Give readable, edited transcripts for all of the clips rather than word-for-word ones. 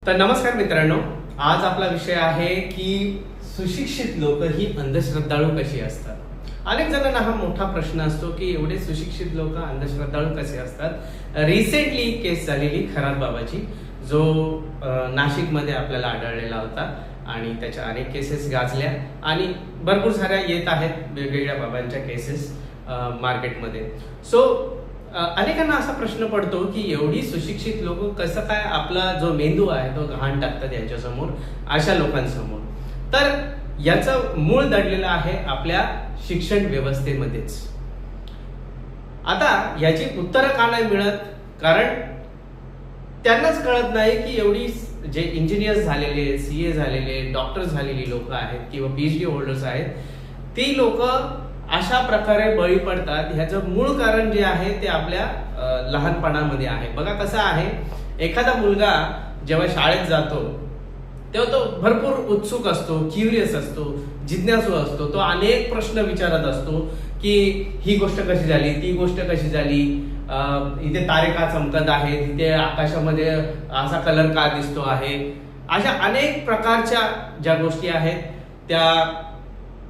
तर नमस्कार मित्रांनो, आज आपला विषय आहे की सुशिक्षित लोक ही अंधश्रद्धाळू कशी असतात. अनेक जणांना हा मोठा प्रश्न असतो की एवढे सुशिक्षित लोक अंधश्रद्धाळू कसे असतात. रिसेंटली केस झालेली खरात बाबाची, जो नाशिकमध्ये आपल्याला आढळलेला होता आणि त्याच्या अनेक केसेस गाजल्या आणि भरपूर साऱ्या येत आहेत वेगवेगळ्या बाबांच्या केसेस मार्केटमध्ये. सो अनेकांना असा प्रश्न पडतो की एवढी सुशिक्षित लोक कसं काय आपला जो मेंदू आहे तो घाण टाकतात यांच्यासमोर, अशा लोकांसमोर. तर याचं मूळ दडलेलं आहे आपल्या शिक्षण व्यवस्थेमध्येच. आता याची उत्तरं का नाही मिळत? कारण त्यांनाच कळत नाही की एवढी जे इंजिनियर्स झालेले, CA झालेले, डॉक्टर झालेली लोक आहेत किंवा PhD होल्डर्स आहेत, ती लोक अशा प्रकारे बळी पडतात. ह्याचं मूळ कारण जे आहे ते आपल्या लहानपणामध्ये आहे. बघा कसं आहे, एखादा मुलगा जेव्हा शाळेत जातो तेव्हा तो भरपूर उत्सुक असतो, क्युरियस असतो, जिज्ञासू असतो. तो अनेक प्रश्न विचारत असतो की ही गोष्ट कशी झाली, ती गोष्ट कशी झाली, इथे तारे का चमकत आहेत, इथे आकाशामध्ये असा कलर का दिसतो आहे. अशा अनेक प्रकारच्या ज्या गोष्टी आहेत त्या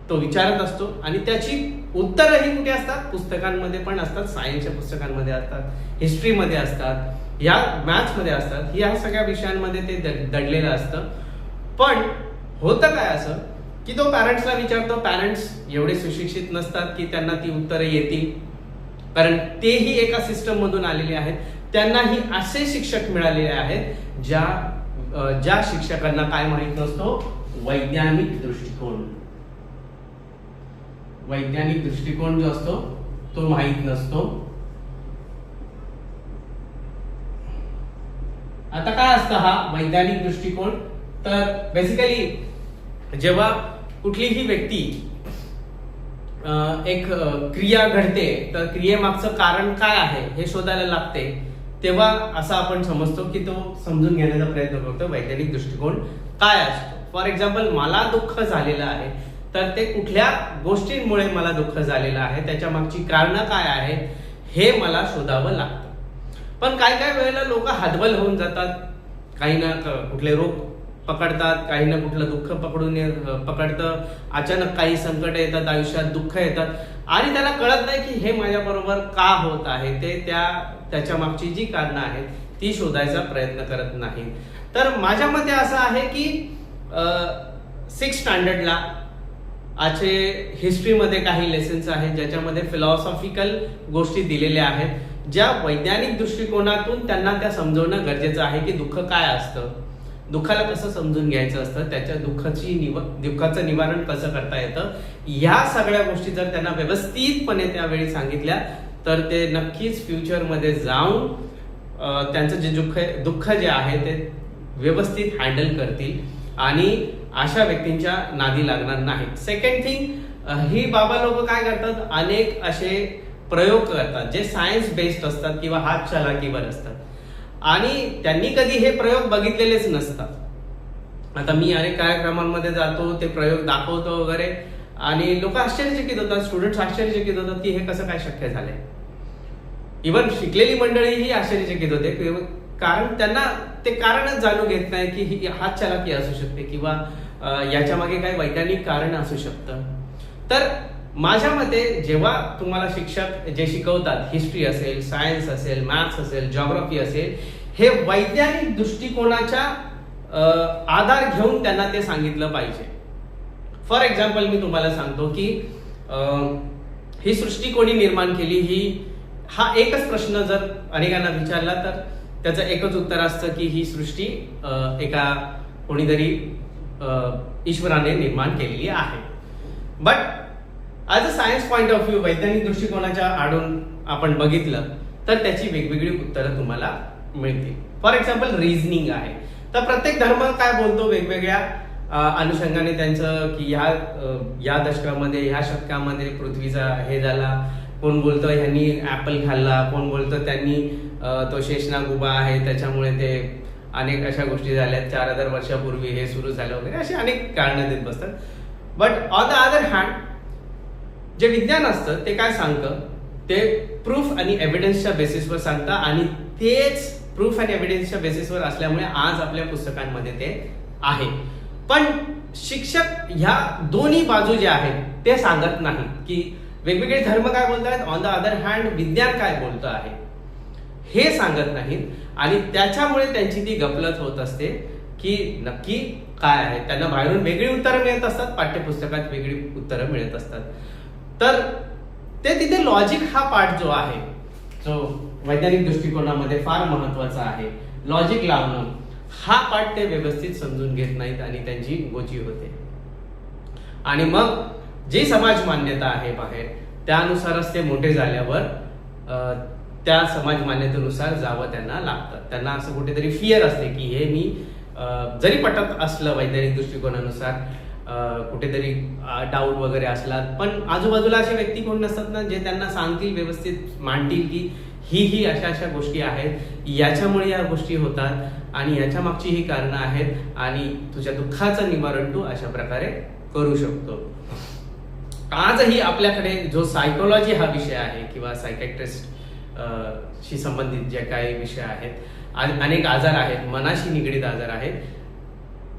तो विचारत असतो आणि त्याची उत्तरही कुठे असतात? पुस्तकांमध्ये पण असतात, सायन्सच्या पुस्तकांमध्ये असतात, हिस्ट्रीमध्ये असतात, या मॅथ्समध्ये असतात. या सगळ्या विषयांमध्ये ते दडलेलं असतं. पण होतं काय असं की तो पॅरेंट्सला विचारतो. पॅरेंट्स एवढे सुशिक्षित नसतात की त्यांना ती उत्तरं येतील, कारण तेही एका सिस्टम मधून आलेले आहेत. त्यांनाही असे शिक्षक मिळालेले आहेत ज्या शिक्षकांना काय माहित नसतो? वैज्ञानिक दृष्टिकोन. वैज्ञानिक दृष्टिकोन जो असतो तो माहित नसतो. आता काय असतं हा वैज्ञानिक दृष्टिकोन? तर बेसिकली जेव्हा कुठलीही व्यक्ती एक क्रिया घडते तर क्रियेमागचं कारण काय आहे हे शोधायला लागते, तेव्हा असं आपण समजतो की तो समजून घेण्याचा प्रयत्न करतो वैज्ञानिक दृष्टिकोन काय असतो. फॉर एक्झाम्पल, मला दुःख झालेलं आहे तर ते कुठल्या गोष्टींमुळे मला दुःख झालेलं आहे, त्याच्या मागची कारणं काय आहेत हे मला शोधावं लागतं. पण काही वेळेला लोक हतबल होऊन जातात. काही ना कुठले रोग पकडतात, काही ना कुठलं दुःख पकडतं. अचानक काही संकट येतात, आयुष्यात दुःख येतात आणि त्याला कळत नाही की हे माझ्या बरोबर का होत आहे. ते त्याच्या मागची जी कारणं आहेत ती शोधायचा प्रयत्न करत नाही. तर माझ्या मते असं आहे की 6th स्टँडर्डला आजचे हिस्ट्रीमध्ये काही लेसन्स आहेत ज्याच्यामध्ये फिलॉसॉफिकल गोष्टी दिलेल्या आहेत, ज्या वैज्ञानिक दृष्टिकोनातून त्यांना त्या समजवणं गरजेचं आहे की दुःख काय असतं, दुःखाला कसं समजून घ्यायचं असतं, त्याच्या दुःखाचं निवारण कसं करता येतं. ह्या सगळ्या गोष्टी जर त्यांना व्यवस्थितपणे त्यावेळी सांगितल्या तर ते नक्कीच फ्युचरमध्ये जाऊन त्यांचं जे दुःख जे आहे ते व्यवस्थित हँडल करतील आणि अशा व्यक्तींच्या नादी लागणार नाहीत. सेकंड थिंग, ही बाबा लोक काय करतात, अनेक असे प्रयोग करतात जे सायन्स बेस्ड असतात किंवा हात चालाकीवर असतात आणि त्यांनी कधी हे प्रयोग बघितलेलेच नसतात. आता मी अनेक कार्यक्रमांमध्ये जातो, ते प्रयोग दाखवतो वगैरे आणि लोक आश्चर्यचकित होतात, स्टुडंट्स आश्चर्यचकित होतात की हे कसं काय शक्य झालंय. इव्हन शिकलेली मंडळीही आश्चर्यचकित होते, कारण त्यांना ते कारणच जाणून घेत नाही की ही हात चालाकी असू शकते किंवा याच्या मागे काही वैज्ञानिक कारण असू शकतं. तर माझ्या मते जेव्हा तुम्हाला शिक्षक जे शिकवतात, हिस्ट्री असेल, सायन्स असेल, मॅथ्स असेल, जिओग्राफी असेल, हे वैज्ञानिक दृष्टिकोनाच्या आधार घेऊन त्यांना ते सांगितलं पाहिजे. फॉर एक्झाम्पल मी तुम्हाला सांगतो की ही सृष्टी कोणी निर्माण केली, हा एकच प्रश्न जर अनेकांना विचारला तर त्याचं एकच उत्तर असतं की ही सृष्टी एका कोणीतरी ईश्वराने निर्माण केलेली आहे. But as a science point of view, वैज्ञानिक दृष्टिकोनाच्या आडून आपण बघितलं तर त्याची वेगवेगळी उत्तरं तुम्हाला मिळतील. फॉर एक्झाम्पल, रिझनिंग आहे. तर प्रत्येक धर्म काय बोलतो वेगवेगळ्या अनुषंगाने त्यांचं की या दशकामध्ये, ह्या शतकामध्ये पृथ्वीचा हे झाला. कोण बोलतं ह्यांनी ऍपल खाल्ला, कोण बोलतं त्यांनी तो शेषनाग उभा आहे त्याच्यामुळे ते अनेक अशा गोष्टी झाल्या, 4000 वर्षापूर्वी हे सुरू झालं वगैरे, अशी अनेक कारणं देत बसतात. But on the other hand जे विज्ञान असतं ते काय सांगतं, ते प्रूफ आणि एव्हिडन्सच्या बेसिसवर सांगतं आणि तेच प्रूफ अँड एव्हिडन्सच्या बेसिसवर असल्यामुळे आज आपल्या पुस्तकांमध्ये ते आहे. पण शिक्षक ह्या दोन्ही बाजू ज्या आहेत ते सांगत नाही की वेगवेगळे धर्म काय बोलतात, ऑन द अदर हँड विज्ञान काय बोलतं आहे हे सांगत नाहीत. आणि त्याच्यामुळे त्यांची ती गफलत होत असते की नक्की काय आहे. त्यांना बाहेरून वेगळी उत्तरं मिळत असतात, पाठ्यपुस्तकात वेगळी उत्तरं मिळत असतात. तर ते तिथे लॉजिक हा पार्ट जो आहे, जो वैज्ञानिक दृष्टिकोनामध्ये फार महत्वाचा आहे, लॉजिक लावणं हा पार्ट ते व्यवस्थित समजून घेत नाहीत आणि त्यांची गोची होते. आणि मग जी समाज मान्यता आहे बाहेर त्यानुसारच ते मोठे झाल्यावर त्या समाज मान्यतेनुसार जावं त्यांना लागतं. त्यांना असं कुठेतरी फिअर असते की हे मी जरी पटत असलं वैज्ञानिक दृष्टिकोनानुसार कुठेतरी डाऊट वगैरे असला, पण आजूबाजूला असे व्यक्ती कोण नसतात ना जे त्यांना सांगतील, व्यवस्थित मांडतील की ही अशा अशा गोष्टी आहेत, याच्यामुळे या गोष्टी होतात आणि याच्या मागची ही कारणं आहेत आणि तुझ्या दुःखाचं निवारण तू अशा प्रकारे करू शकतो. आजही आपल्याकडे जो सायकोलॉजी हा विषय आहे किंवा सायकॅट्रिस्ट शी संबंधित जे काही विषय आहेत, अनेक आजार आहेत, मनाशी निगडीत आजार आहेत,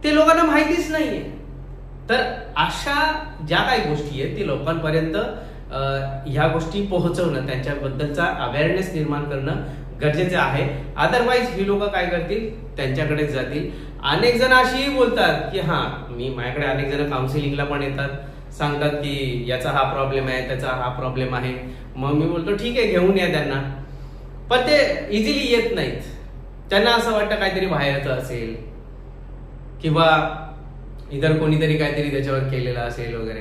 ते लोकांना माहितीच नाहीये. तर अशा ज्या काही गोष्टी आहेत ती लोकांपर्यंत ह्या गोष्टी पोहोचवणं, त्यांच्याबद्दलचा अवेअरनेस निर्माण करणं गरजेचे आहे. अदरवाईज ही लोक काय करतील, त्यांच्याकडेच जातील. अनेक जण अशीही बोलतात की माझ्याकडे अनेक जण काउन्सिलिंगला पण येतात, सांगतात की याचा हा प्रॉब्लेम आहे, त्याचा हा प्रॉब्लेम आहे. मग मी बोलतो ठीक आहे, घेऊन या त्यांना. पण ते इझिली येत नाहीत. त्यांना असं वाटतं काहीतरी बाहेरचं असेल किंवा इतर कोणीतरी काहीतरी त्याच्यावर केलेलं असेल वगैरे,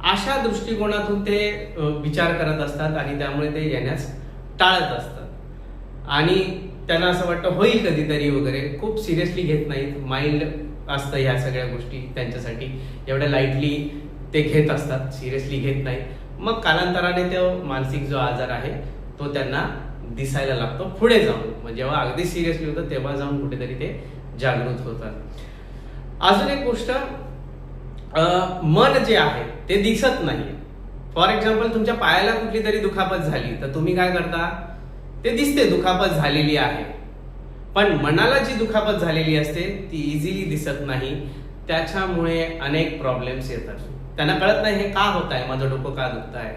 अशा दृष्टिकोनातून ते विचार करत असतात आणि त्यामुळे ते येण्यास टाळत असतात. आणि त्यांना असं वाटतं होईल कधीतरी वगैरे, खूप सिरियसली घेत नाहीत. माइल्ड असतं ह्या सगळ्या गोष्टी त्यांच्यासाठी, एवढ्या लाईटली ते घेत असतात, सिरियसली घेत नाही. मग कालांतराने तो मानसिक जो आजार आहे तो त्यांना दिसायला लागतो पुढे जाऊन. म्हणजे जेव्हा अगदी सिरियसली होतं तेव्हा जाऊन कुठेतरी ते जागृत होतात. अजून एक गोष्ट, मन जे आहे ते दिसत नाही. फॉर एक्झाम्पल तुमच्या पायाला कुठली तरी दुखापत झाली तर तुम्ही काय करता, ते दिसते दुखापत झालेली आहे, पण मनाला जी दुखापत झालेली असते ती इझिली दिसत नाही. त्याच्यामुळे अनेक प्रॉब्लेम्स येतात. त्यांना कळत नाही हे का होत आहे, माझं डोकं का दुखत आहे,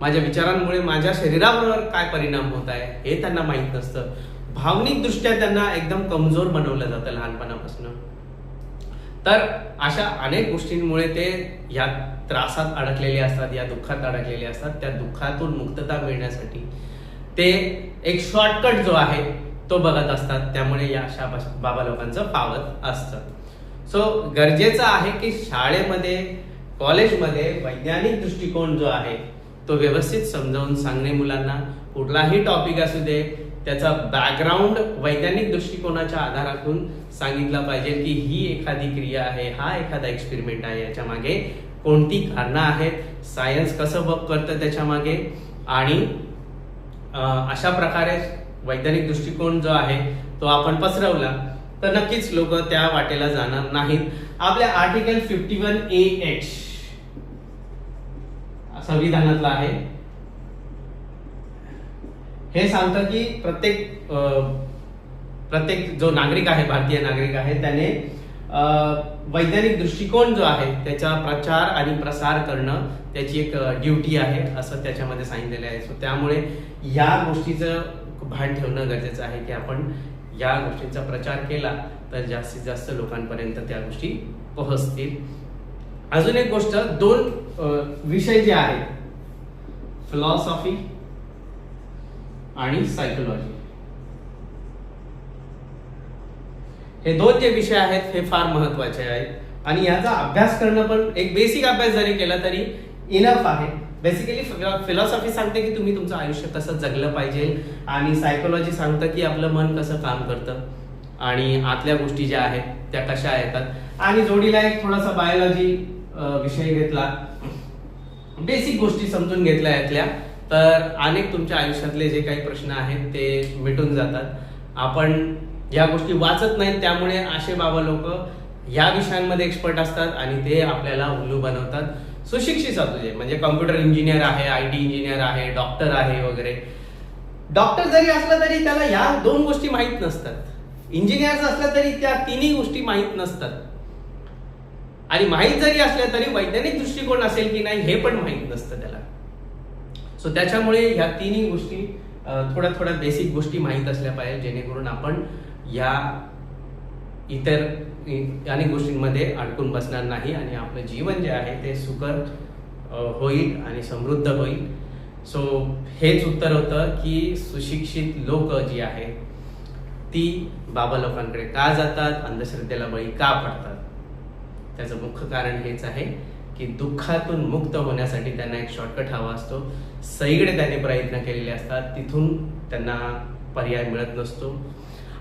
माझ्या विचारांमुळे माझ्या शरीराबरोबर काय परिणाम होत आहे हे त्यांना माहीत नसतं. भावनिक दृष्ट्या त्यांना एकदम कमजोर बनवलं जातं लहानपणापासून. तर अशा अनेक गोष्टींमुळे ते या त्रासात अडकलेले असतात, या दुःखात अडकलेले असतात. त्या दुःखातून मुक्तता मिळण्यासाठी ते एक शॉर्टकट जो आहे तो बघत असतात. त्यामुळे या अशा बाबा लोकांचं पावत असतं. सो गरजेचं आहे की शाळेमध्ये, कॉलेजमध्ये वैज्ञानिक दृष्टिकोन जो आहे तो व्यवस्थित समजावून सांगणे मुलांना. कुठलाही टॉपिक असू दे त्याचा बॅकग्राऊंड वैज्ञानिक दृष्टिकोनाच्या आधारातून सांगितला पाहिजे की ही एखादी क्रिया आहे, हा एखादा एक्सपेरिमेंट आहे, याच्या मागे कोणती कारणं आहेत, सायन्स कसं वर्क करतं त्याच्या मागे. आणि अशा प्रकारे वैज्ञानिक दृष्टिकोन जो आहे तो आपण पसरवला तर नक्कीच लोक त्या वाटेला जाणार नाहीत. आपल्या आर्टिकल 51A(H) संविधानातला आहे. हे सांगतं की प्रत्येक जो नागरिक आहे, भारतीय नागरिक आहे, त्याने वैज्ञानिक दृष्टिकोन जो आहे त्याचा प्रचार आणि प्रसार करणं त्याची एक ड्युटी आहे असं त्याच्यामध्ये सांगितलेलं आहे. सो त्यामुळे या गोष्टीचं भान ठेवणं गरजेचं आहे की आपण या गोष्टींचा प्रचार केला तर जास्तीत जास्त लोकांपर्यंत त्या गोष्टी पोहोचतील. अजून एक गोष्ट, दोन विषय जे आहेत, फिलॉसॉफी आणि सायकोलॉजी, हे दोन जे विषय आहेत हे फार महत्वाचे आहेत आणि याचा अभ्यास करणं पण, एक बेसिक अभ्यास जरी केला तरी इनफ आहे. बेसिकली फिलॉसॉफी सांगते की तुम्ही तुमचं आयुष्य कसं जगलं पाहिजे आणि सायकोलॉजी सांगतं की आपलं मन कसं काम करतं आणि आतल्या गोष्टी ज्या आहेत त्या कशा येतात. आणि जोडीला एक थोडासा बायोलॉजी विषय घेतला, बेसिक गोष्टी समजून घेतल्या यातल्या, तर अनेक तुमच्या आयुष्यातले जे काही प्रश्न आहेत ते मिटून जातात. आपण या गोष्टी वाचत नाहीत, त्यामुळे असे बाबा लोक या विषयांमध्ये एक्सपर्ट असतात आणि ते आपल्याला उल्लू बनवतात. सुशिक्षित असू दे, म्हणजे कॉम्प्युटर इंजिनियर आहे, IT इंजिनियर आहे, डॉक्टर आहे वगैरे, डॉक्टर जरी असला तरी त्याला या 2 गोष्टी माहीत नसतात. इंजिनियर असला तरी त्या 3ही गोष्टी माहीत नसतात. आणि माहीत जरी असल्या तरी वैज्ञानिक दृष्टिकोन असेल की नाही हे पण माहीत नसतं त्याला. सो त्याच्यामुळे ह्या 3ही गोष्टी थोड्या बेसिक गोष्टी माहीत असल्या पाहिजे, जेणेकरून आपण या इतर अनेक गोष्टींमध्ये अडकून बसणार नाही आणि आपलं जीवन जे आहे ते सुकर होईल आणि समृद्ध होईल. सो हेच उत्तर होतं की सुशिक्षित लोक जी आहेत ती बाबा लोकांकडे का जातात, अंधश्रद्धेला बळी का पडतात. त्याचं मुख्य कारण हेच आहे की दुःखातून मुक्त होण्यासाठी त्यांना एक शॉर्टकट हवा असतो. सगळीकडे त्यांनी प्रयत्न केलेले असतात, तिथून त्यांना पर्याय मिळत नसतो.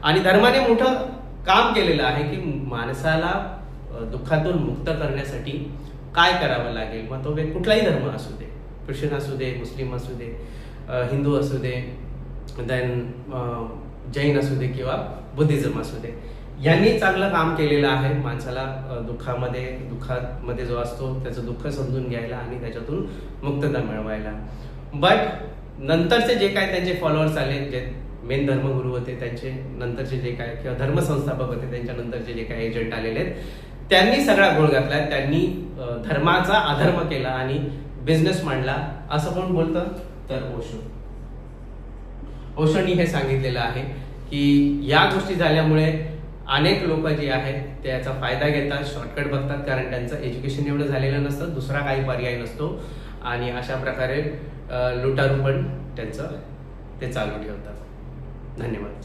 आणि धर्माने मोठं काम केलेलं आहे की माणसाला दुःखातून मुक्त करण्यासाठी काय करावं लागेल. मग तो कुठलाही धर्म असू दे, ख्रिश्चन असू दे, मुस्लिम असू दे, हिंदू असू दे, देन जैन असू दे किंवा बुद्धिझम असू दे, यांनी चांगलं काम केलेलं आहे माणसाला दुःखामध्ये जो असतो त्याचं दुःख समजून घ्यायला आणि त्याच्यातून मुक्तता मिळवायला. बट नंतरचे जे काय त्यांचे फॉलोअर्स आले, जे मेन धर्मगुरू होते, त्यांचे नंतरचे जे काय किंवा धर्मसंस्थापक होते, त्यांच्या नंतरचे जे काय एजंट आलेले आहेत, त्यांनी सगळा गोळ घातला. त्यांनी धर्माचा अधर्म केला आणि बिझनेस मांडला. असं कोण बोलतं तर ओशोनी हे सांगितलेलं आहे की या गोष्टी झाल्यामुळे अनेक लोक जे आहेत ते याचा फायदा घेतात, शॉर्टकट बघतात, कारण त्यांचं एज्युकेशन एवढं झालेलं नसतं, दुसरा काही पर्याय नसतो आणि अशा प्रकारे लुटारू पण त्यांचं ते चालू ठेवतात. धन्यवाद.